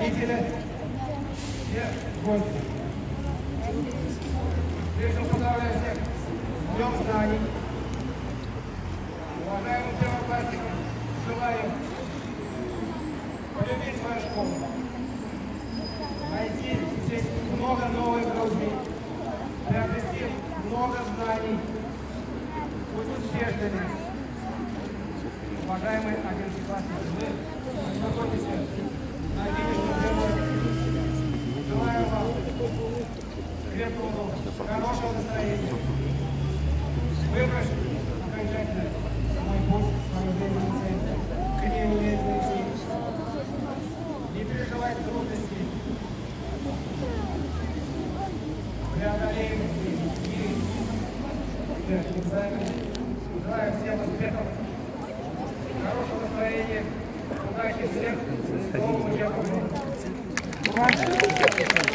победителя, все гости. Прежде всего поздравляю всех с Днем знаний. Уважаемым первоклассникам желаю полюбить свою школу, найти здесь много новых друзей, приобрести много знаний, быть успешными. Уважаемые 11-классники, вы находитесь на финишном прямой. Желаю вам крепкого, хорошего настроения. Выбрать окончательно мой путь, свою жизнь, к ней уверенно идти. Не переживать трудности. Преодолеем и экзамен. Желаю всем успехов, хорошего настроения, удачи всех, нового учебного года.